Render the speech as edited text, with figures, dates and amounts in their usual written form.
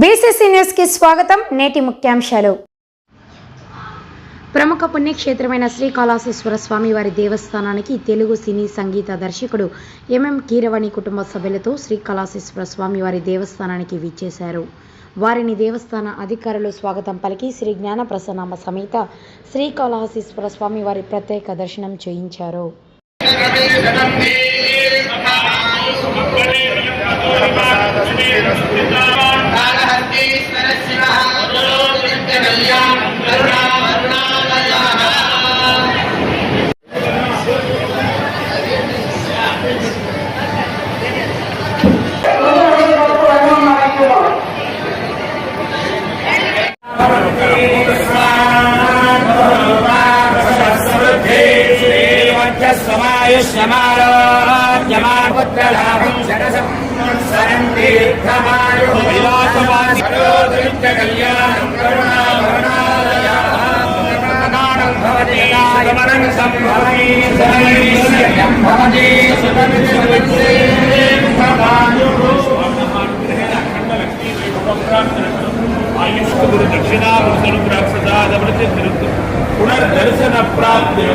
BCC news కి స్వాగతం. నేటి ముఖ్యాంశాలు. ప్రముఖ పుణ్యక్షేత్రమైన శ్రీకాళహస్తీశ్వర స్వామి వారి దేవస్థానానికి తెలుగు సినీ సంగీత దర్శకుడు ఎంఎం కీరవాణి కుటుంబ సభ్యులతో శ్రీకాళహస్తీశ్వర స్వామి వారి దేవస్థానానికి విచ్చేశారు. వారిని దేవస్థాన అధికారులు స్వాగతం పలికి శ్రీ జ్ఞాన ప్రసన్నామ సమేత శ్రీకాళహస్తీశ్వర స్వామి వారి ప్రత్యేక దర్శనం చేయించారు. దక్షిణాభూషణ పునర్దర్శన ప్రాప్తి